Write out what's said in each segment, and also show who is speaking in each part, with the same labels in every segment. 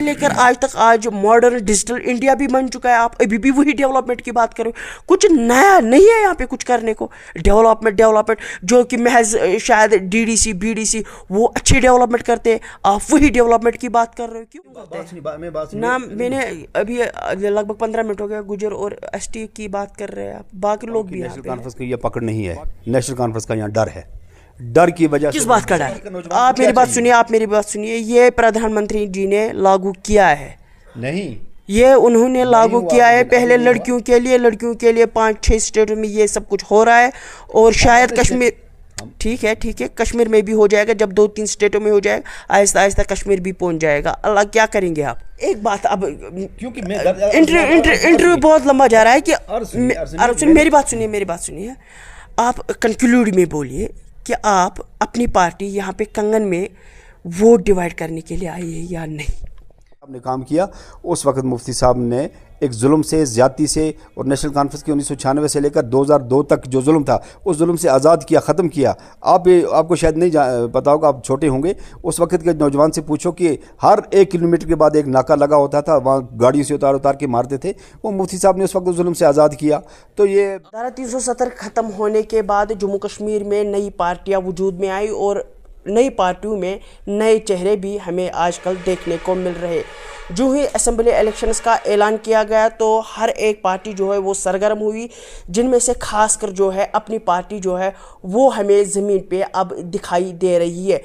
Speaker 1: लेकर आज तक आज मॉडर्न डिजिटल इंडिया भी बन चुका है, आप अभी भी वही डेवलपमेंट की बात करो, कुछ नया नहीं है यहाँ पे कुछ करने को। डेवलपमेंट जो कि महज शायद डीडीसी बीडीसी वो अच्छी डेवलपमेंट करते हैं, आप वही डेवलपमेंट की बात कर रहे हो। क्यों ना मैंने अभी लगभग 15 मिनट हो गया गुजर और एसटी की बात कर रहे हैं आप, बाकी लोग भी।
Speaker 2: नेशनल कॉन्फ्रेंस की ये पकड़ नहीं है, नेशनल कॉन्फ्रेंस का यहाँ डर है, डर की वजह
Speaker 1: किस बात का डर? आप मेरी बात सुनिए, ये प्रधानमंत्री जी ने लागू किया है नहीं, ये उन्होंने लागू किया है पहले लड़कियों के लिए 5-6 स्टेटों में ये सब कुछ हो रहा है, और शायद कश्मीर, ठीक है कश्मीर में भी हो जाएगा, जब 2-3 स्टेटों में हो जाएगा आहिस्ता आहिस्ता कश्मीर भी पहुंच जाएगा। अल्लाह क्या करेंगे आप। एक बात, अब क्योंकि इंटरव्यू बहुत लंबा जा रहा है कि मेरी बात सुनिए, आप कंक्लूड में बोलिए कि आप अपनी पार्टी यहाँ पे कंगन में वोट डिवाइड करने के लिए आई है या नहीं।
Speaker 2: आपने काम किया उस वक्त मुफ्ती साहब ने एक जुल्म से, ज़्यादती से, और नेशनल कॉन्फ्रेंस की 1996 से लेकर 2002 तक जो जुल्म था उस जुल्म से आज़ाद किया, ख़त्म किया। आपको शायद नहीं पता होगा, आप छोटे होंगे, उस वक्त के नौजवान से पूछो कि हर 1 किलोमीटर के बाद एक नाका लगा होता था, वहाँ गाड़ियों से उतार के मारते थे, वो मुफ्ती साहब ने उस वक्त जुल्म से आज़ाद किया। तो ये
Speaker 1: धारा 370 ख़त्म होने के बाद जम्मू कश्मीर में नई पार्टियाँ वजूद में आई, और नई पार्टियों में नए चेहरे भी हमें आजकल देखने को मिल रहे। जो ही असेंबली इलेक्शंस का ऐलान किया गया तो हर एक पार्टी जो है वो सरगर्म हुई, जिनमें से खासकर जो है अपनी पार्टी जो है वो हमें ज़मीन पे अब दिखाई दे रही है।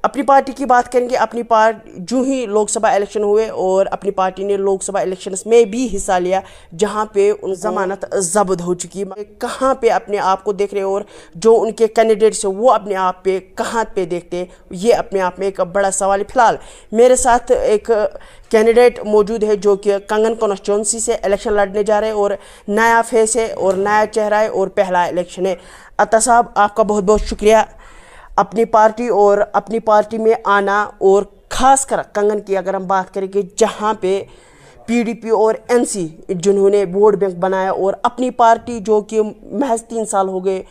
Speaker 1: अपनी पार्टी की बात करेंगे, अपनी पार्टी जो ही लोकसभा इलेक्शन हुए और अपनी पार्टी ने लोकसभा इलेक्शंस में भी हिस्सा लिया, जहां पे उन जमानत जब्त हो चुकी, कहां पे अपने आप को देख रहे और जो उनके कैंडिडेट्स हैं वो अपने आप पे कहां पे देखते, ये अपने आप में एक बड़ा सवाल है। फिलहाल मेरे साथ एक कैंडिडेट मौजूद है जो कि कंगन कॉन्स्टिट्यूंसी से इलेक्शन लड़ने जा रहे हैं, और नया फेस है और नया चेहरा है और पहला इलेक्शन है। अता साहब, आपका बहुत बहुत शुक्रिया अपनी पार्टी और अपनी पार्टी में आना, और ख़ासकर कंगन की अगर हम बात करें कि जहाँ पे पीडीपी और एनसी जिन्होंने वोट बैंक बनाया, और अपनी पार्टी जो कि महज 3 साल हो गए,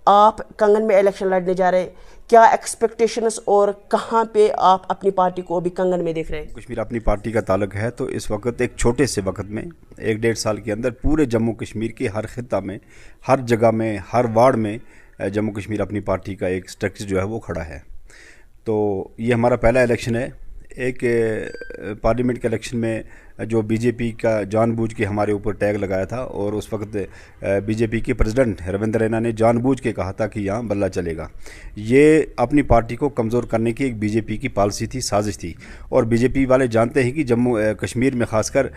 Speaker 1: आप कंगन में इलेक्शन लड़ने जा रहे, क्या एक्सपेक्टेशंस और कहाँ पे आप अपनी पार्टी को अभी कंगन में देख रहे हैं?
Speaker 2: कश्मीर अपनी पार्टी का ताल्लुक है, तो इस वक्त एक छोटे से वक्त में 1-1.5 साल के अंदर पूरे जम्मू कश्मीर के हर खित्ता में, हर जगह में, हर वार्ड में जम्मू कश्मीर अपनी पार्टी का एक स्ट्रक्चर जो है वो खड़ा है। तो ये हमारा पहला इलेक्शन है। एक पार्लियामेंट के इलेक्शन में जो बीजेपी का जानबूझ के हमारे ऊपर टैग लगाया था, और उस वक्त बीजेपी के प्रेसिडेंट रविंद्र रैना ने जानबूझ के कहा था कि यहाँ बल्ला चलेगा। ये अपनी पार्टी को कमज़ोर करने की एक बीजेपी की पॉलिसी थी, साजिश थी, और बीजेपी वाले जानते हैं कि जम्मू कश्मीर में ख़ासकर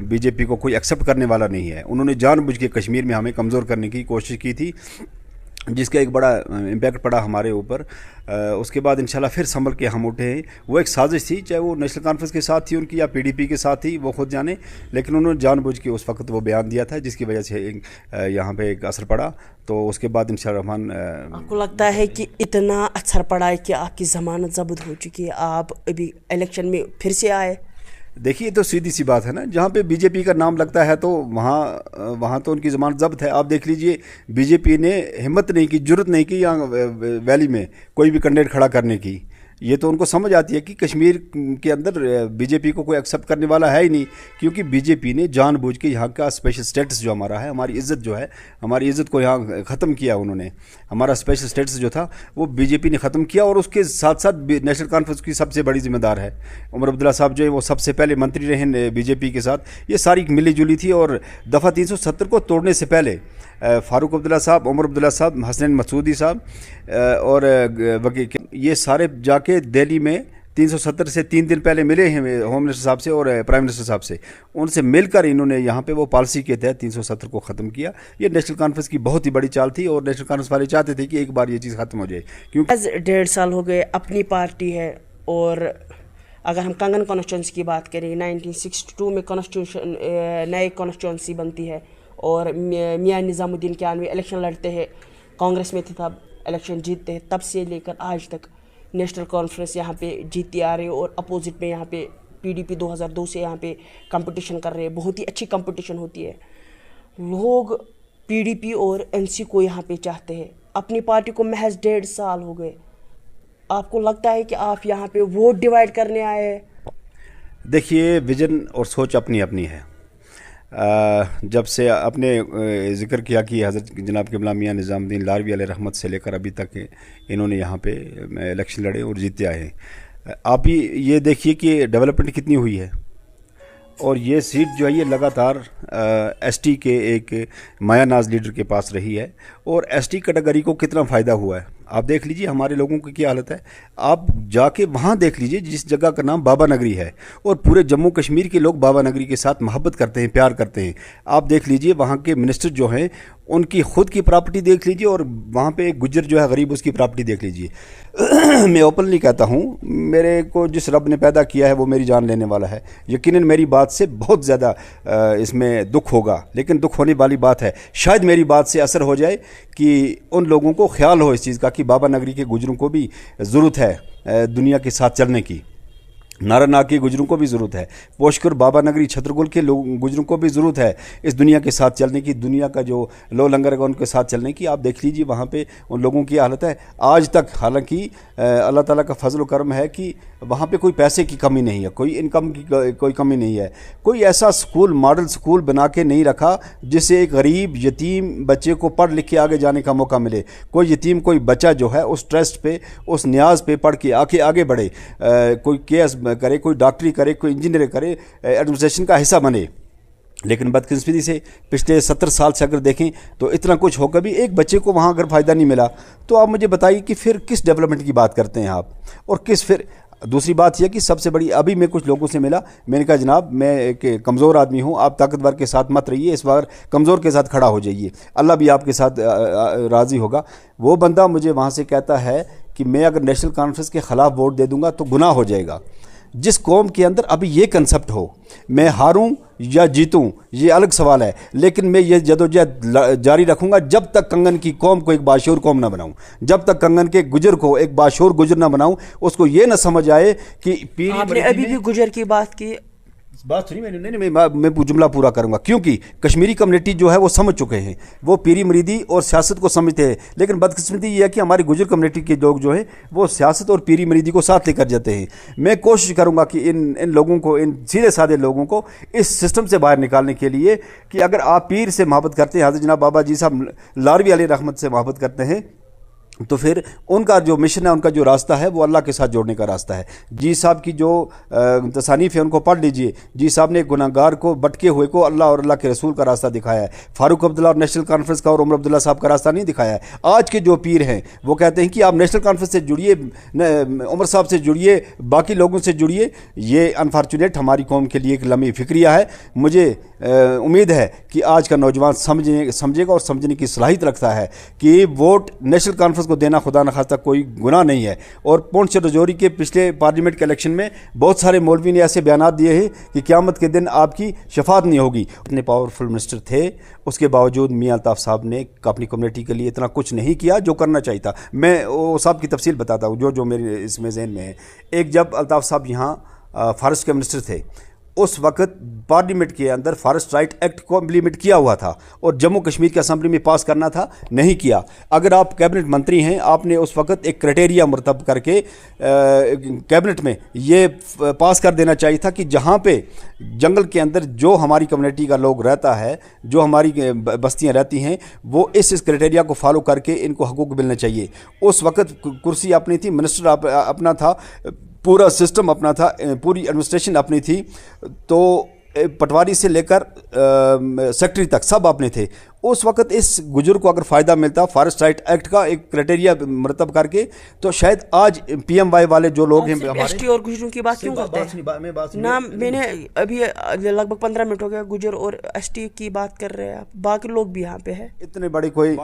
Speaker 2: बीजेपी को कोई एक्सेप्ट करने वाला नहीं है। उन्होंने जानबूझ के कश्मीर में हमें कमज़ोर करने की कोशिश की थी, जिसका एक बड़ा इम्पैक्ट पड़ा हमारे ऊपर। उसके बाद इंशाल्लाह फिर संभल के हम उठे हैं। वो एक साजिश थी, चाहे वो नेशनल कॉन्फ्रेंस के साथ थी उनकी या पीडीपी के साथ थी, वो खुद जाने, लेकिन उन्होंने जानबूझ के उस वक्त वो बयान दिया था, जिसकी वजह से यहाँ पे एक असर पड़ा। तो उसके बाद इंशाल्लाह रहमान,
Speaker 1: आपको लगता है कि इतना असर पड़ा है कि आपकी ज़मानत जब्त हो चुकी है, आप अभी इलेक्शन में फिर से आए?
Speaker 2: देखिए, तो सीधी सी बात है ना, जहाँ पे बीजेपी का नाम लगता है तो वहाँ तो उनकी ज़मानत जब्त है। आप देख लीजिए, बीजेपी ने हिम्मत नहीं की, जुर्रत नहीं की यहाँ वैली में कोई भी कैंडिडेट खड़ा करने की। ये तो उनको समझ आती है कि कश्मीर के अंदर बीजेपी को कोई एक्सेप्ट करने वाला है ही नहीं, क्योंकि बीजेपी ने जानबूझ के यहाँ का स्पेशल स्टेटस जो हमारा है, हमारी इज़्ज़त जो है, हमारी इज़्ज़त को यहाँ ख़त्म किया उन्होंने। हमारा स्पेशल स्टेटस जो था वो बीजेपी ने ख़त्म किया, और उसके साथ साथ नेशनल कॉन्फ्रेंस की सबसे बड़ी जिम्मेदार है उमर अब्दुल्ला साहब जो है, वो सबसे पहले मंत्री रहे बीजेपी के साथ। ये सारी मिली जुली थी, और दफ़ा 370 को तोड़ने से पहले फारूक अब्दुल्ला साहब, उमर अब्दुल्ला साहब, हसनैन मसूदी साहब और ये सारे जाके दिल्ली में 370 से 3 दिन पहले मिले हैं होम मिनिस्टर साहब से और प्राइम मिनिस्टर साहब से। उनसे मिलकर इन्होंने यहाँ पे वो पॉलिसी के तहत 370 को ख़त्म किया। ये नेशनल कॉन्फ्रेंस की बहुत ही बड़ी चाल थी, और नेशनल कॉन्फ्रेंस वाले चाहते थे कि एक बार ये चीज़ ख़त्म हो जाए, क्योंकि
Speaker 1: 1.5 साल हो गए अपनी पार्टी है। और अगर हम कंगन कॉन्स्टिट्यूंसी की बात करें, 1962 में कॉन्स्टिट्यूशन नए कॉन्स्टिट्यूंसी बनती है, और मियाँ निज़ामुद्दीन कियानवी इलेक्शन लड़ते हैं, कांग्रेस में थे तब, इलेक्शन जीतते हैं, तब से लेकर आज तक नेशनल कॉन्फ्रेंस यहाँ पे जीतती आ रही है, और अपोजिट में यहाँ पे पीडीपी 2002 से यहाँ पे कंपटीशन कर रहे हैं। बहुत ही अच्छी कंपटीशन होती है, लोग पीडीपी और एनसी को यहाँ पे चाहते हैं। अपनी पार्टी को महज 1.5 साल हो गए, आपको लगता है कि आप यहाँ पे वोट डिवाइड करने आए हैं?
Speaker 2: देखिए, विजन और सोच अपनी अपनी है। जब से आपने ज़िक्र किया कि हज़रत जनाब क़िबला मियाँ निज़ामुद्दीन लारवी अलैहि रहमत से लेकर अभी तक इन्होंने यहाँ पे इलेक्शन लड़े और जीते आए हैं। आप ही ये देखिए कि डेवलपमेंट कितनी हुई है, और ये सीट जो है ये लगातार एसटी के एक माया नाज लीडर के पास रही है, और एसटी कैटेगरी को कितना फ़ायदा हुआ है आप देख लीजिए। हमारे लोगों की क्या हालत है, आप जाके वहाँ देख लीजिए जिस जगह का नाम बाबा नगरी है, और पूरे जम्मू कश्मीर के लोग बाबा नगरी के साथ मोहब्बत करते हैं, प्यार करते हैं। आप देख लीजिए वहाँ के मिनिस्टर जो हैं उनकी खुद की प्रॉपर्टी देख लीजिए, और वहाँ पे एक गुज्जर जो है गरीब उसकी प्रॉपर्टी देख लीजिए। मैं ओपनली कहता हूँ, मेरे को जिस रब ने पैदा किया है वो मेरी जान लेने वाला है। यकीनन मेरी बात से बहुत ज़्यादा इसमें दुख होगा, लेकिन दुख होने वाली बात है। शायद मेरी बात से असर हो जाए कि उन लोगों को ख्याल हो इस चीज़ का कि बाबा नगरी के गुजरों को भी ज़रूरत है दुनिया के साथ चलने की, नारानाग के गुजरों को भी ज़रूरत है, पोशकर बाबा नगरी छतरगुल के लोग गुजरों को भी ज़रूरत है इस दुनिया के साथ चलने की, दुनिया का जो लो लंगर है उनके साथ चलने की। आप देख लीजिए वहाँ पे उन लोगों की हालत है आज तक। हालांकि अल्लाह ताला का फजल व करम है कि वहाँ पे कोई पैसे की कमी नहीं है, कोई इनकम की कोई कमी नहीं है, कोई ऐसा स्कूल मॉडल स्कूल बना के नहीं रखा जिससे एक गरीब यतीम बच्चे को पढ़ लिख के आगे जाने का मौका मिले। कोई यतीम कोई बच्चा जो है उस ट्रस्ट पे उस न्याज पे पढ़ के आगे बढ़े, कोई केएस करे, कोई डॉक्टरी करे, कोई इंजीनियर करे, एडमिनिस्ट्रेशन का हिस्सा बने। लेकिन बदकिस्मती से पिछले 70 साल से अगर देखें तो इतना कुछ होकर भी एक बच्चे को वहाँ अगर फ़ायदा नहीं मिला, तो आप मुझे बताइए कि फिर किस डेवलपमेंट की बात करते हैं आप, और किस फिर दूसरी बात यह कि सबसे बड़ी, अभी मैं कुछ लोगों से मिला, मैंने कहा जनाब मैं एक कमज़ोर आदमी हूँ, आप ताकतवर के साथ मत रहिए, इस बार कमज़ोर के साथ खड़ा हो जाइए, अल्लाह भी आपके साथ राज़ी होगा। वो बंदा मुझे वहाँ से कहता है कि मैं अगर नेशनल कॉन्फ्रेंस के ख़िलाफ़ वोट दे दूँगा तो गुनाह हो जाएगा। जिस कौम के अंदर अभी ये कंसेप्ट हो, मैं हारूं या जीतूं ये अलग सवाल है, लेकिन मैं ये जदोजहद जारी रखूंगा जब तक कंगन की कौम को एक बाशूर कौम ना बनाऊं, जब तक कंगन के गुजर को एक बाशूर गुजर ना बनाऊं, उसको ये ना समझ आए कि पीरी।
Speaker 1: आपने अभी भी गुजर की बात की,
Speaker 2: बात सुनी मैंने, नहीं मैं जुमला पूरा करूंगा, क्योंकि कश्मीरी कम्युनिटी जो है वो समझ चुके हैं, वो पीरी मरीदी और सियासत को समझते हैं। लेकिन बदकिस्मती ये है कि हमारी गुजर कम्युनिटी के लोग जो है वो सियासत और पीरी मरीदी को साथ लेकर जाते हैं। मैं कोशिश करूंगा कि इन लोगों को, इन सीधे साधे लोगों को इस सिस्टम से बाहर निकालने के लिए कि अगर आप पीर से मोहब्बत करते हैं, हज़रत जनाब बाबा जी साहब लारवी अलैहि रहमत से मोहब्बत करते हैं, तो फिर उनका जो मिशन है, उनका जो रास्ता है वो अल्लाह के साथ जोड़ने का रास्ता है। जी साहब की जो तसानीफ है उनको पढ़ लीजिए। जी साहब ने गुनाहगार को, भटके हुए को अल्लाह और अल्लाह के रसूल का रास्ता दिखाया है। फारूक अब्दुल्ला और नेशनल कॉन्फ्रेंस का और उमर अब्दुल्ला साहब का रास्ता नहीं दिखाया है। आज के जो पीर हैं वो कहते हैं कि आप नेशनल कॉन्फ्रेंस से जुड़िए, उमर साहब से जुड़िए, बाकी लोगों से जुड़िए। ये अनफॉर्चुनेट हमारी कौम के लिए एक लम्ही फिक्रिया है। मुझे उम्मीद है कि आज का नौजवान समझेगा और समझने की सलाहियत रखता है कि वोट नेशनल कॉन्फ्रेंस को देना खुदा न खास्ता कोई गुनाह नहीं है। और पुंछ से रजौरी के पिछले पार्लियामेंट के इलेक्शन में बहुत सारे मौलवी ने ऐसे बयान दिए हैं कि क़यामत के दिन आपकी शफात नहीं होगी। इतने पावरफुल मिनिस्टर थे, उसके बावजूद मियां अल्ताफ़ साहब ने अपनी कम्युनिटी के लिए इतना कुछ नहीं किया जो करना चाहिए था। मैं वो साहब की तफसील बताता हूँ जो मेरे इसमें ज़हन में है। एक जब अल्ताफ़ साहब यहाँ फॉरेस्ट के मिनिस्टर थे, उस वक्त पार्लियामेंट के अंदर फॉरेस्ट राइट एक्ट को इम्प्लीमेंट किया हुआ था और जम्मू कश्मीर की असम्बली में पास करना था, नहीं किया। अगर आप कैबिनेट मंत्री हैं, आपने उस वक्त एक क्राइटेरिया मुरतब करके कैबिनेट में ये पास कर देना चाहिए था कि जहाँ पे जंगल के अंदर जो हमारी कम्युनिटी का लोग रहता है, जो हमारी बस्तियाँ रहती हैं, वो इस क्राइटेरिया को फॉलो करके इनको हकूक़ मिलने चाहिए। उस वक्त कुर्सी अपनी थी, मिनिस्टर अपना था, पूरा सिस्टम अपना था, पूरी एडमिनिस्ट्रेशन अपनी थी, तो पटवारी से लेकर सेक्रेटरी तक सब अपने थे। उस वक्त इस गुजर को अगर फ़ायदा मिलता फॉरेस्ट राइट एक्ट का एक क्राइटेरिया मरतब करके, तो शायद आज PMY वाले जो लोग हैं
Speaker 1: एसटी और गुजरों की बात क्यों करते हैं? ना, मैंने अभी लगभग 15 मिनट हो गया गुजर और एसटी की बात कर रहे हैं आप, बाकी लोग भी यहाँ पे हैं।
Speaker 2: इतने बड़ी कोई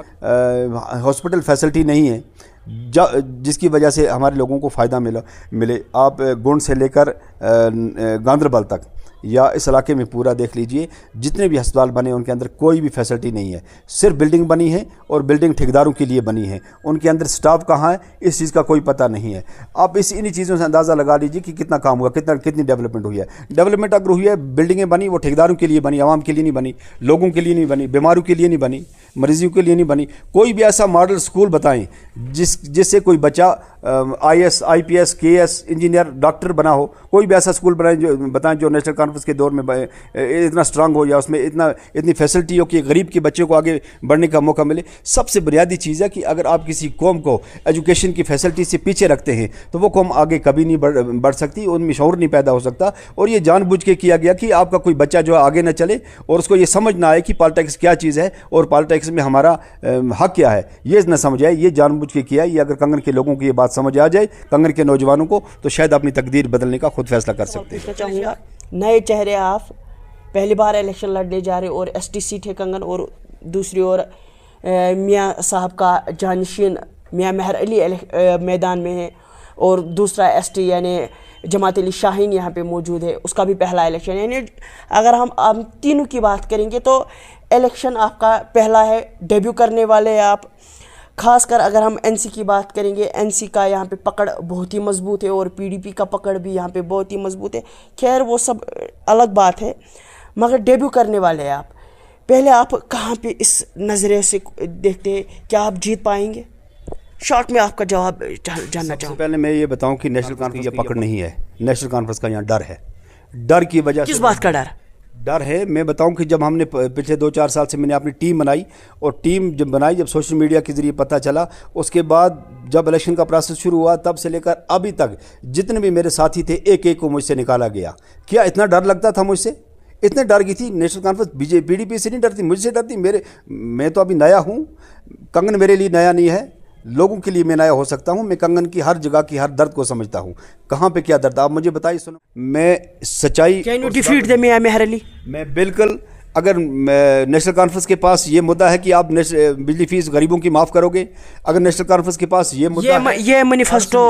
Speaker 2: हॉस्पिटल फैसिलिटी नहीं है जिसकी वजह से हमारे लोगों को फ़ायदा मिले। आप गुंड से लेकर गांदरबल तक या इस इलाके में पूरा देख लीजिए, जितने भी अस्पताल बने उनके अंदर कोई भी फैसिलिटी नहीं है। सिर्फ बिल्डिंग बनी है और बिल्डिंग ठेकेदारों के लिए बनी है, उनके अंदर स्टाफ कहाँ है इस चीज़ का कोई पता नहीं है। आप इन्हीं चीज़ों से अंदाज़ा लगा लीजिए कि कितना काम हुआ, कितनी डेवलपमेंट हुई है। डेवलपमेंट अगर हुई है, बिल्डिंगें बनी, वो ठेकेदारों के लिए बनी, आवाम के लिए नहीं बनी, लोगों के लिए नहीं बनी, बीमारों के लिए नहीं बनी, मरीजों के लिए नहीं बनी। कोई भी ऐसा मॉडल स्कूल बताएं जिससे कोई बच्चा IAS IPS KS engineer doctor बना हो, कोई भी ऐसा स्कूल बनाए जो बताएं जो नेशनल कॉन्फ्रेंस के दौर में इतना स्ट्रांग हो या उसमें इतनी फैसिलिटी हो कि गरीब के बच्चे को आगे बढ़ने का मौका मिले। सबसे बुनियादी चीज़ है कि अगर आप किसी कौम को एजुकेशन की फैसिलिटी से पीछे रखते हैं तो वो कौम आगे कभी नहीं बढ़ सकती, उनमें शऊर नहीं पैदा हो सकता। और ये जानबूझ के किया गया कि आपका कोई बच्चा जो है आगे न चले और उसको ये समझ ना आए कि पॉलिटिक्स क्या चीज़ है और पॉलिटिक्स में हमारा हक क्या है, ये न समझ आए। ये जानबूझ के किया। ये अगर कंगन के लोगों को ये बात समझ आ जाए, कंगन के नौजवानों को, तो शायद अपनी तकदीर बदलने का खुद फैसला कर सकते हैं।
Speaker 1: चाहूँगा नए चेहरे, आप पहली बार इलेक्शन लड़ने जा रहे और ST सीट है कंगन, और दूसरी ओर मियाँ साहब का जानशीन मियाँ मेहर अली मैदान में है, और दूसरा ST यानी जमात अली शाहीन यहाँ पे मौजूद है, उसका भी पहला इलेक्शन। यानी अगर हम तीनों की बात करेंगे तो इलेक्शन आपका पहला है, डेब्यू करने वाले हैं आप। खासकर अगर हम NC की बात करेंगे, NC का यहाँ पे पकड़ बहुत ही मजबूत है और PDP का पकड़ भी यहाँ पे बहुत ही मजबूत है। खैर वो सब अलग बात है, मगर डेब्यू करने वाले हैं आप। पहले आप कहाँ पे इस नज़रिए से देखते हैं, क्या आप जीत पाएंगे? शॉर्ट में आपका जवाब जानना चाहूँ।
Speaker 2: पहले मैं ये बताऊं कि नेशनल कॉन्फ्रेंस की पकड़ नहीं है, नेशनल कॉन्फ्रेंस का यहाँ डर है। डर की वजह से,
Speaker 1: किस बात का डर?
Speaker 2: डर है, मैं बताऊं कि जब हमने पिछले 2-4 साल से मैंने अपनी टीम बनाई, और टीम जब बनाई, जब सोशल मीडिया के ज़रिए पता चला, उसके बाद जब इलेक्शन का प्रोसेस शुरू हुआ, तब से लेकर अभी तक जितने भी मेरे साथी थे, एक एक को मुझसे निकाला गया। क्या इतना डर लगता था मुझसे? इतने डर की थी नेशनल कॉन्फ्रेंस PDP से नहीं डरती, मुझसे डरती। मैं तो अभी नया हूँ, कंगन मेरे लिए नया नहीं है, लोगों के लिए मैं नया हो सकता हूं। मैं कंगन की हर जगह की हर दर्द को समझता हूं, कहां पे क्या दर्द। आप मुझे बताइए, सुनो, मैं सच्चाई
Speaker 1: डिफीट दे मियां मेहर अली।
Speaker 2: मैं बिल्कुल, अगर नेशनल कॉन्फ्रेंस के पास ये मुद्दा है कि आप बिजली फीस गरीबों की माफ़ करोगे, अगर नेशनल कॉन्फ्रेंस के पास ये मुद्दा
Speaker 1: ये मैनिफेस्टो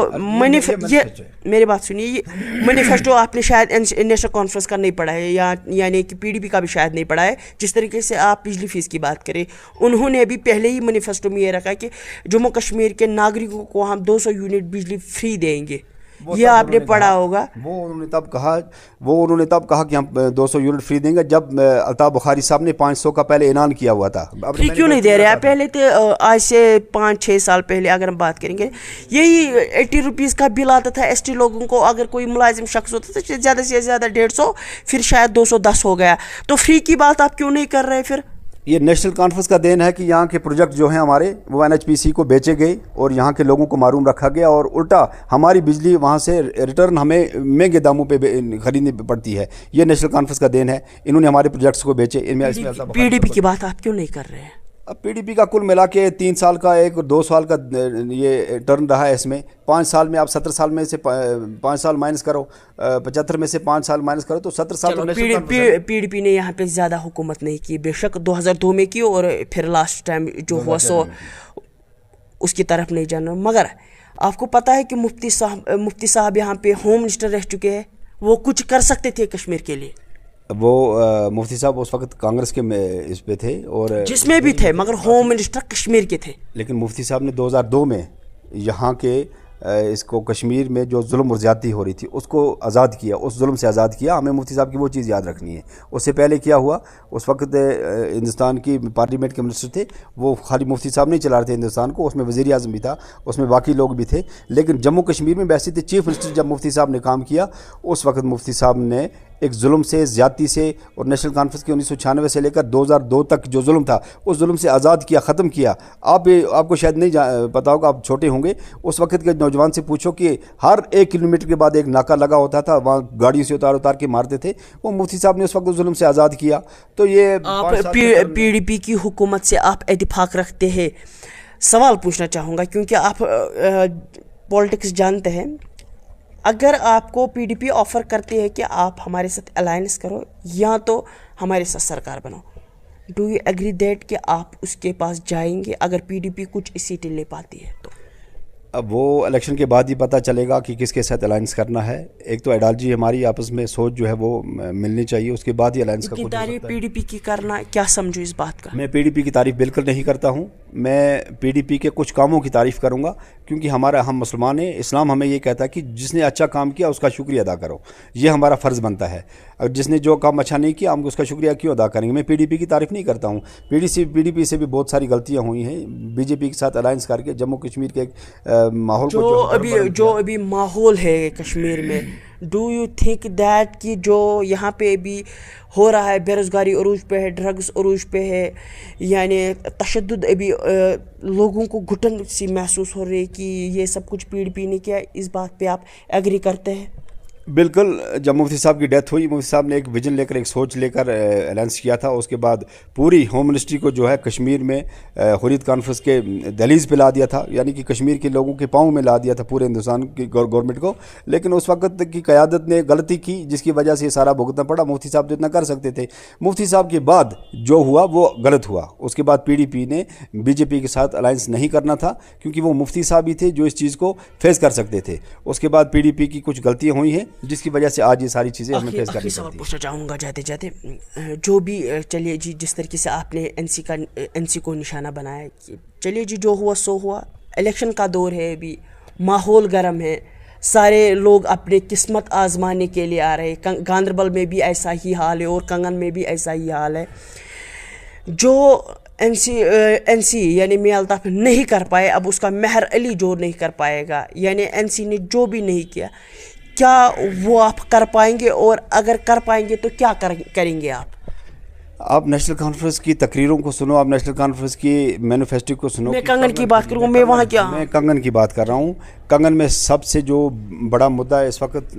Speaker 1: मेरी बात सुनिए, ये मैनिफेस्टो आपने शायद नेशनल कॉन्फ्रेंस का नहीं पढ़ा है, या यानी कि PDP का भी शायद नहीं पढ़ा है। जिस तरीके से आप बिजली फीस की बात करें, उन्होंने भी पहले ही मैनिफेस्टो में ये रखा है कि जम्मू कश्मीर के नागरिकों को हम 200 यूनिट बिजली फ्री देंगे। ये आपने पढ़ा होगा।
Speaker 2: वो उन्होंने तब कहा कि हम 200 यूनिट फ्री देंगे, जब अल्ताफ बुखारी साहब ने 500 का पहले ऐलान किया हुआ था।
Speaker 1: फ्री क्यों नहीं दे रहे हैं? पहले तो आज से 5-6 साल पहले अगर हम बात करेंगे, यही 80 रुपीज़ का बिल आता था ST लोगों को। अगर कोई मुलाजिम शख्स होता था ज़्यादा से ज़्यादा 150, फिर शायद 210 हो गया। तो फ्री की बात आप क्यों नहीं कर रहे फिर?
Speaker 2: ये नेशनल कॉन्फ्रेंस का देन है कि यहाँ के प्रोजेक्ट जो हैं हमारे, वो NHPC को बेचे गए और यहाँ के लोगों को मालूम रखा गया, और उल्टा हमारी बिजली वहाँ से रिटर्न हमें महंगे दामों पे खरीदनी पड़ती है। ये नेशनल कॉन्फ्रेंस का देन है, इन्होंने हमारे प्रोजेक्ट्स को बेचे।
Speaker 1: PDP की बात आप क्यों नहीं कर रहे हैं?
Speaker 2: अब PDP का कुल मिला के 3 साल का, 2 साल का ये टर्न रहा है। इसमें 5 साल में आप 17 साल में से 5 साल माइनस करो, 75 में से 5 साल माइनस करो तो 17 साल।
Speaker 1: PDP ने यहाँ पे ज़्यादा हुकूमत नहीं की, बेशक 2002 में की, और फिर लास्ट टाइम जो हुआ सो उसकी तरफ नहीं जाना। मगर आपको पता है कि मुफ्ती साहब यहाँ पे होम मिनिस्टर रह चुके हैं, वो कुछ कर सकते थे कश्मीर के लिए।
Speaker 2: वो मुफ्ती साहब उस वक्त कांग्रेस के इस पे थे, और
Speaker 1: जिसमें भी थे, मगर होम मिनिस्टर कश्मीर के थे।
Speaker 2: लेकिन मुफ्ती साहब ने 2002 में यहाँ के इसको कश्मीर में जो जुल्म और ज़्यादती हो रही थी उसको आज़ाद किया, उस जुल्म से आज़ाद किया। हमें मुफ्ती साहब की वो चीज़ याद रखनी है। उससे पहले क्या हुआ, उस वक्त हिंदुस्तान की पार्लियामेंट के मिनिस्टर थे, वो खाली मुफ्ती साहब नहीं चला रहे थे हिंदुस्तान को, उसमें वज़ीर आज़म भी था, उसमें बाकी लोग भी थे। लेकिन जम्मू कश्मीर में वैसे थे चीफ मिनिस्टर जब मुफ्ती साहब ने काम किया, उस वक्त मुफ्ती साहब ने एक जुल्म से, ज़्यादती से, और नेशनल कॉन्फ्रेंस के 1996 से लेकर 2002 तक जो जुल्म था, उस जुल्म से आज़ाद किया, ख़त्म किया। आपको शायद नहीं पता होगा, आप छोटे होंगे, उस वक्त के नौजवान से पूछो कि हर 1 किलोमीटर के बाद एक नाका लगा होता था, वहाँ गाड़ियों से उतार के मारते थे। वो मुफ्ती साहब ने उस वक्त जुल्म से आज़ाद किया। तो ये
Speaker 1: PDP की हुकूमत से आप इत्तेफाक रखते हैं? सवाल पूछना चाहूँगा, क्योंकि आप पॉलिटिक्स जानते हैं। अगर आपको PDP ऑफ़र करती है कि आप हमारे साथ अलायंस करो या तो हमारे साथ सरकार बनाओ, डू यू एग्री दैट कि आप उसके पास जाएंगे अगर PDP कुछ सीटें ले पाती है तो?
Speaker 2: अब वो इलेक्शन के बाद ही पता चलेगा कि किसके साथ अलायंस करना है। एक तो आइडियोलॉजी हमारी आपस में सोच जो है वो मिलनी चाहिए, उसके बाद ही अलायंस का कुछ हो सकता है।
Speaker 1: PDP की करना क्या समझो इस बात का?
Speaker 2: मैं PDP की तारीफ बिल्कुल नहीं करता हूँ। میں PDP کے کچھ کاموں کی تعریف کروں گا، کیونکہ ہم مسلمان ہیں، اسلام ہمیں یہ کہتا ہے کہ جس نے اچھا کام کیا اس کا شکریہ ادا کرو، یہ ہمارا فرض بنتا ہے، اور جس نے جو کام اچھا نہیں کیا ہم اس کا شکریہ کیوں ادا کریں گے۔ میں PDP کی تعریف نہیں کرتا ہوں، PDP سے بھی بہت ساری غلطیاں ہوئی ہیں، BJP کے ساتھ الائنس کر کے جموں کشمیر کے ایک ماحول کو
Speaker 1: جو ابھی ماحول ہے کشمیر میں، ڈو یو تھنک دیٹ کہ جو یہاں پہ ابھی ہو رہا ہے، بے روزگاری عروج پہ ہے، ڈرگس عروج پہ ہے، یعنی تشدد، ابھی لوگوں کو گھٹن سی محسوس ہو رہی ہے کہ یہ سب کچھ PDP نے کیا، اس بات پہ آپ ایگری کرتے ہیں؟
Speaker 2: بالکل، جب مفتی صاحب کی ڈیتھ ہوئی، مفتی صاحب نے ایک ویژن لے کر، ایک سوچ لے کر اعلانس کیا تھا، اس کے بعد پوری ہوم منسٹری کو جو ہے کشمیر میں حریت کانفرنس کے دہلیز پہ لا دیا تھا، یعنی کہ کشمیر کے لوگوں کے پاؤں میں لا دیا تھا پورے ہندوستان کی گورنمنٹ کو، لیکن اس وقت کی قیادت نے غلطی کی جس کی وجہ سے یہ سارا بھگتنا پڑا۔ مفتی صاحب تو اتنا کر سکتے تھے، مفتی صاحب کے بعد جو ہوا وہ غلط ہوا، اس کے بعد PDP نے BJP کے ساتھ الائنس نہیں کرنا تھا، کیونکہ وہ مفتی صاحب ہی تھے جو اس چیز کو فیس کر سکتے تھے۔ اس کے بعد PDP کی کچھ غلطیاں ہوئی ہیں جس کی وجہ سے آج یہ ساری چیزیں ہمیں فیس کرنی
Speaker 1: سوال پوچھنا چاہوں گا جاتے جاتے، جو بھی چلیے جی، جس طریقے سے آپ نے این سی کو نشانہ بنایا، چلیے جی، جو ہوا سو ہوا، الیکشن کا دور ہے، ابھی ماحول گرم ہے، سارے لوگ اپنے قسمت آزمانے کے لیے آ رہے ہیں، گاندربل میں بھی ایسا ہی حال ہے اور کنگن میں بھی ایسا ہی حال ہے۔ جو این سی یعنی میاں الطاف نہیں کر پائے، اب اس کا مہر علی جو نہیں کر پائے گا، یعنی NC نے جو بھی نہیں کیا وہ آپ کر پائیں گے؟ اور اگر کر پائیں گے تو کیا کریں گے آپ؟
Speaker 2: نیشنل کانفرنس کی تقریروں کو سنو، آپ نیشنل کانفرنس کی مینیفیسٹو کو سنو۔
Speaker 1: میں کنگن کی بات کروں، میں وہاں کیا،
Speaker 2: میں کنگن کی بات کر رہا ہوں۔ کنگن میں سب سے جو بڑا مدعا ہے اس وقت،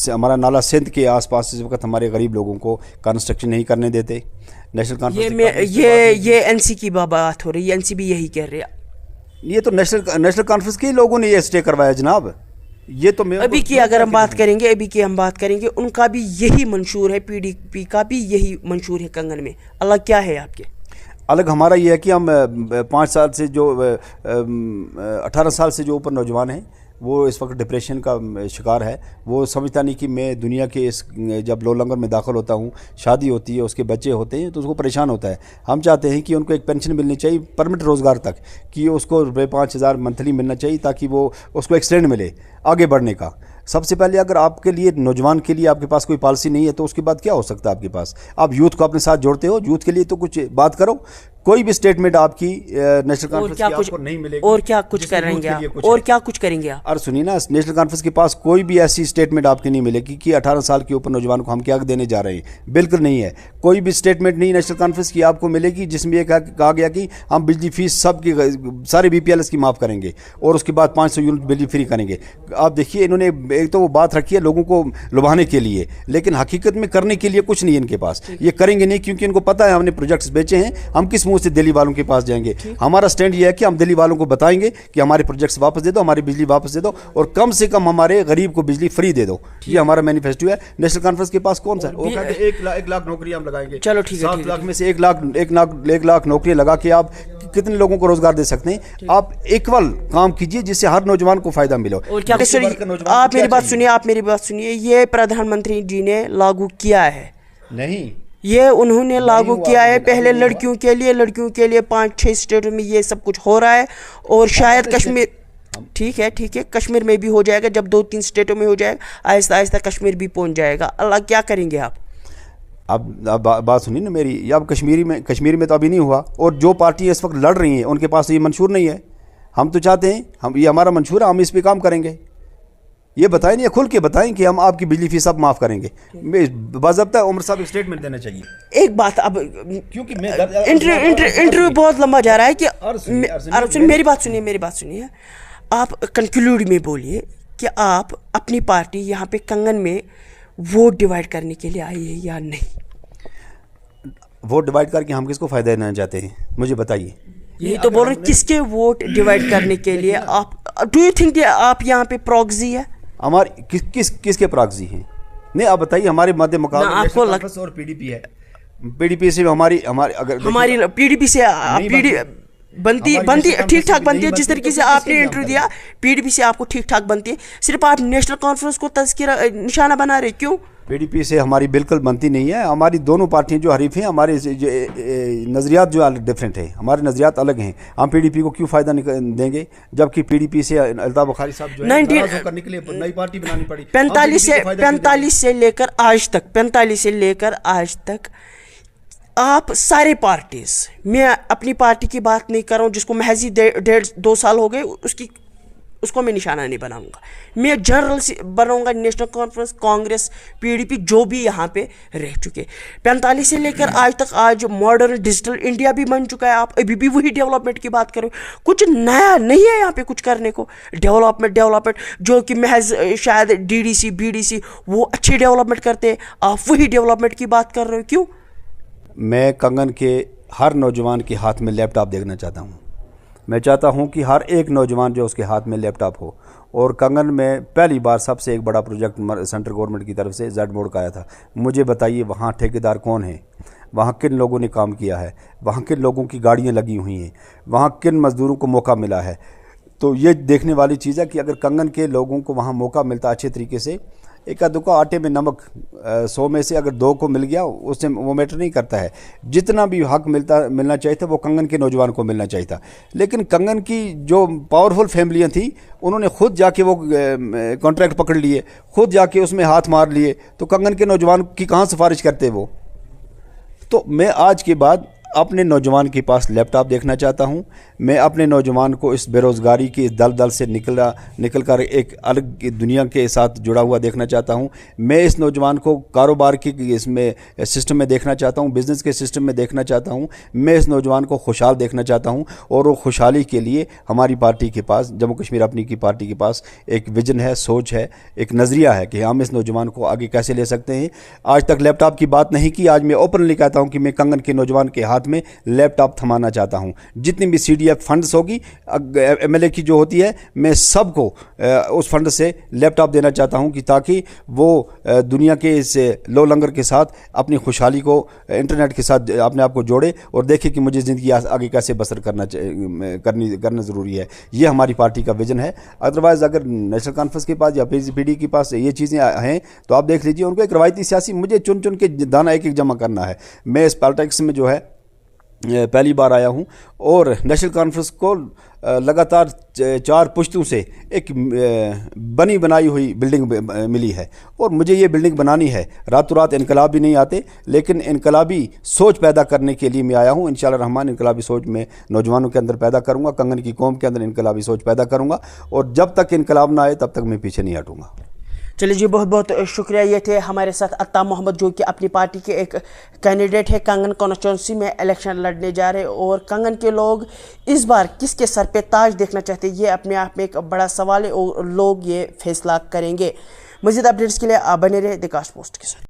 Speaker 2: ہمارا نالا سندھ کے آس پاس اس وقت ہمارے غریب لوگوں کو کنسٹرکشن نہیں کرنے دیتے۔ نیشنل کانفرنس
Speaker 1: یہ NC کی بات ہو رہی ہے، NC بھی یہی کہہ رہے ہیں۔
Speaker 2: یہ تو نیشنل کانفرنس کے لوگوں نے یہ اسٹے کروایا جناب۔ یہ تو
Speaker 1: ابھی کی اگر ہم بات کریں گے ان کا بھی یہی منشور ہے، PDP کا بھی یہی منشور ہے کنگن میں۔ الگ کیا ہے آپ کے؟
Speaker 2: الگ ہمارا یہ ہے کہ ہم 5 سال سے جو 18 سال سے جو اوپر نوجوان ہیں وہ اس وقت ڈپریشن کا شکار ہے، وہ سمجھتا نہیں کہ میں دنیا کے جب لو لنگر میں داخل ہوتا ہوں، شادی ہوتی ہے، اس کے بچے ہوتے ہیں تو اس کو پریشان ہوتا ہے۔ ہم چاہتے ہیں کہ ان کو ایک پینشن ملنی چاہیے پرمنٹ روزگار تک، کہ اس کو 5,000 منتھلی ملنا چاہیے تاکہ وہ اس کو ایکسٹینڈ ملے آگے بڑھنے کا۔ سب سے پہلے اگر آپ کے لیے، نوجوان کے لیے آپ کے پاس کوئی پالیسی نہیں ہے تو اس کے بعد کیا ہو سکتا ہے آپ کے پاس؟ آپ یوتھ کو اپنے ساتھ جوڑتے ہو، یوتھ کے لیے تو کچھ بات کرو۔ کوئی بھی اسٹیٹمنٹ آپ کی نیشنل کانفرنس کی آپ کو نہیں ملے گی،
Speaker 1: اور کیا کچھ کریں گے اور کیا کچھ کریں گے آپ؟
Speaker 2: اور سنیے نا، نیشنل کانفرنس کے پاس کوئی بھی ایسی اسٹیٹمنٹ آپ کی نہیں ملے گی کہ 18 سال کے اوپر نوجوان کو ہم کیا دینے جا رہے ہیں، بالکل نہیں ہے۔ کوئی بھی اسٹیٹمنٹ نہیں نیشنل کانفرنس کی آپ کو ملے گی جس میں یہ کہا گیا کہ ہم بجلی فیس سب کی، سارے BPLS کی معاف کریں گے اور اس کے بعد 500 یونٹ بجلی فری کریں گے۔ آپ دیکھیے، انہوں نے ایک تو وہ بات رکھی ہے لوگوں کو لبھانے کے لیے، لیکن حقیقت میں کرنے کے لیے کچھ نہیں ہے ان کے پاس۔ یہ کریں گے نہیں کیونکہ ان کو پتہ ہے ہم نے پروجیکٹس بیچے ہیں، ہم کس منہ سے دہلی والوں کے پاس جائیں گے۔ ہمارا سٹینڈ یہ ہے کہ ہم دہلی والوں کو بتائیں گے کہ ہمارے پروجیکٹس واپس دے دو، ہماری بجلی واپس دے دو، اور کم سے کم ہمارے غریب کو بجلی فری دے دو۔ یہ ہمارا مینیفیسٹو ہے۔ نیشنل کانفرنس کے پاس کون سا ہے؟ وہ کہتے ہیں 1 لاکھ نوکریاں ہم لگائیں گے۔
Speaker 1: چلو ٹھیک ہے،
Speaker 2: 7 لاکھ میں سے 1 لاکھ نوکریاں لگا کے آپ کتنے لوگوں کو روزگار دے سکتے ہیں؟ آپ ایکول کام کیجئے جس سے ہر نوجوان کو فائدہ ملے۔
Speaker 1: آپ میری بات سنیے، یہ پردھان منتری جی نے لاگو کیا ہے؟
Speaker 2: نہیں،
Speaker 1: یہ انہوں نے لاگو کیا ہے پہلے لڑکیوں کے لیے 5-6 اسٹیٹوں میں یہ سب کچھ ہو رہا ہے، اور شاید کشمیر، ٹھیک ہے کشمیر میں بھی ہو جائے گا، جب 2-3 اسٹیٹوں میں ہو جائے گا، آہستہ آہستہ کشمیر بھی پہنچ جائے گا۔ اللہ کیا کریں گے آپ؟
Speaker 2: اب بات سنیے نا میری، اب کشمیر میں تو ابھی نہیں ہوا، اور جو پارٹی اس وقت لڑ رہی ہیں ان کے پاس یہ منشور نہیں ہے۔ ہم تو چاہتے ہیں، یہ ہمارا منشور ہے، ہم اس پہ کام کریں گے۔ یہ بتائیں، یہ کھل کے بتائیں کہ ہم آپ کی بجلی فیس اب معاف کریں گے۔ باضابطہ عمر صاحب ایک اسٹیٹمنٹ دینا چاہیے۔
Speaker 1: ایک بات، اب
Speaker 2: کیونکہ
Speaker 1: انٹرویو بہت لمبا جا رہا ہے کہ میری بات سنیے، آپ کنکلوڈ میں بولیے کہ آپ اپنی پارٹی یہاں پہ کنگن میں ووٹ ڈیوائیڈ کرنے کے لیے آئی ہے یا نہیں؟
Speaker 2: ووٹ ڈیوائیڈ کر کے ہم کس کو فائدہ دینا چاہتے ہیں، مجھے بتائیے۔
Speaker 1: یہی تو بول رہے ہیں، کس کے ووٹ ڈیوائیڈ کرنے کے لیے آپ، ڈو یو تھنک آپ یہاں پہ پراکزی ہے؟
Speaker 2: ہمارے کس کے پراکزی ہیں؟ نہیں، آپ بتائیے۔ ہمارے مد مقابلے نیشنل کانفرنس اور PDP ہے۔ PDP سے ہماری
Speaker 1: PDP سے بنتی ٹھیک ٹھاک بنتی ہے، جس طریقے سے آپ نے انٹرویو دیا PDP سے آپ کو ٹھیک ٹھاک بنتی ہے، صرف آپ نیشنل کانفرنس کو تذکرہ نشانہ بنا رہے، کیوں؟
Speaker 2: PDP से हमारी बिल्कुल बनती नहीं है। हमारी दोनों पार्टियां जो हरीफ हैं, हमारे जो नज़रियात जो डिफरेंट है, हमारे नज़रियात अलग हैं। हम PDP को क्यों फ़ायदा देंगे जबकि PDP से अल्ताफ़ बुखारी साहब जो है नाराज़ होकर निकले, नई पार्टी बनानी पड़ी।
Speaker 1: 45 से लेकर आज तक आप सारे पार्टीज, मैं अपनी पार्टी की बात नहीं कर रहा हूँ जिसको महज ही 1.5-2 साल हो गए, उसको मैं निशाना नहीं बनाऊंगा। मैं जनरल से बनाऊंगा, नेशनल कॉन्फ्रेंस, कांग्रेस, PDP जो भी यहाँ पे रह चुके। 45 से लेकर आज तक, आज मॉडर्न डिजिटल इंडिया भी बन चुका है। आप अभी भी वही डेवलपमेंट की बात करो, कुछ नया नहीं है यहाँ पे कुछ करने को। डेवलपमेंट जो कि महज शायद DDC BDC वो अच्छी डेवलपमेंट करते हैं, आप वही डेवलपमेंट की बात कर रहे हो, क्यों?
Speaker 2: मैं कंगन के हर नौजवान के हाथ में लैपटॉप देखना चाहता हूँ। मैं चाहता हूँ कि हर एक नौजवान जो उसके हाथ में लैपटॉप हो। और कंगन में पहली बार सबसे एक बड़ा प्रोजेक्ट सेंट्रल गवर्नमेंट की तरफ से जेड मोड का आया था। मुझे बताइए वहाँ ठेकेदार कौन है, वहाँ किन लोगों ने काम किया है, वहाँ किन लोगों की गाड़ियाँ लगी हुई हैं, वहाँ किन मज़दूरों को मौका मिला है। तो ये देखने वाली चीज़ है कि अगर कंगन के लोगों को वहाँ मौका मिलता अच्छे तरीके से, एक आधे को आटे में नमक 100 में से अगर 2 को मिल गया उससे वो मैटर नहीं करता है। जितना भी हक मिलना चाहिए था वो कंगन के नौजवान को मिलना चाहिए था। लेकिन कंगन की जो पावरफुल फैमिलियां थी उन्होंने खुद जाके वो कॉन्ट्रैक्ट पकड़ लिए, खुद जाके उसमें हाथ मार लिए। तो कंगन के नौजवान की कहाँ सिफारिश करते वो? तो मैं आज के बाद अपने नौजवान के पास लैपटॉप देखना चाहता हूं। मैं अपने नौजवान को इस बेरोज़गारी की दलदल से निकल कर एक अलग दुनिया के साथ जुड़ा हुआ देखना चाहता हूं। मैं इस नौजवान को कारोबार की इसमें सिस्टम में देखना चाहता हूं, बिज़नेस के सिस्टम में देखना चाहता हूं। मैं इस नौजवान को खुशहाल देखना चाहता हूं। और वो खुशहाली के लिए हमारी पार्टी के पास, जम्मू कश्मीर अपनी की पार्टी के पास एक विजन है, सोच है, एक नज़रिया है कि हम इस नौजवान को आगे कैसे ले सकते हैं। आज तक लैपटॉप की बात नहीं की, आज मैं ओपनली कहता हूँ कि मैं कंगन के नौजवान के हाथ में लैपटॉप थमाना चाहता हूं। जितनी भी CDF फंड्स होगी MLA की जो होती है, मैं सबको उस फंड से लैपटॉप देना चाहता हूं कि ताकि वो दुनिया के इस लो लंगर के साथ अपनी खुशहाली को इंटरनेट के साथ अपने आप को जोड़े और देखे कि मुझे ज़िंदगी आगे कैसे बसर करना ज़रूरी है। ये हमारी पार्टी का विजन है। अदरवाइज़ अगर नेशनल कॉन्फ्रेंस के पास या PD के पास ये चीज़ें हैं तो आप देख लीजिए, उनको एक रवायती सियासी, मुझे चुन चुन के दाना एक एक जमा करना है। मैं इस पॉलिटिक्स में जो है पहली बार आया हूं और नेशनल कॉन्फ्रेंस को लगातार 4 पुश्तों से एक बनी बनाई हुई बिल्डिंग मिली है और मुझे ये बिल्डिंग बनानी है। रातों रात इनकलाब भी नहीं आते, लेकिन इनकलाबी सोच पैदा करने के लिए मैं आया हूँ। इंशाअल्लाह रहमान इनकलाबी सोच में नौजवानों के अंदर पैदा करूँगा, कंगन की कौम के अंदर इनकलाबी सोच पैदा करूँगा और जब तक इनकलाब ना आए तब तक मैं पीछे नहीं हटूँगा।
Speaker 1: चलिए जी, बहुत बहुत शुक्रिया। ये थे हमारे साथ अत्ता मोहम्मद जो कि अपनी पार्टी के एक कैंडिडेट है, कंगन कॉन्स्टिट्यूंसी में इलेक्शन लड़ने जा रहे हैं। और कंगन के लोग इस बार किसके सर पे ताज देखना चाहते हैं, ये अपने आप में एक बड़ा सवाल है और लोग ये फैसला करेंगे। मज़ीद अपडेट्स के लिए आप बने रहे द कास्ट पोस्ट के साथ।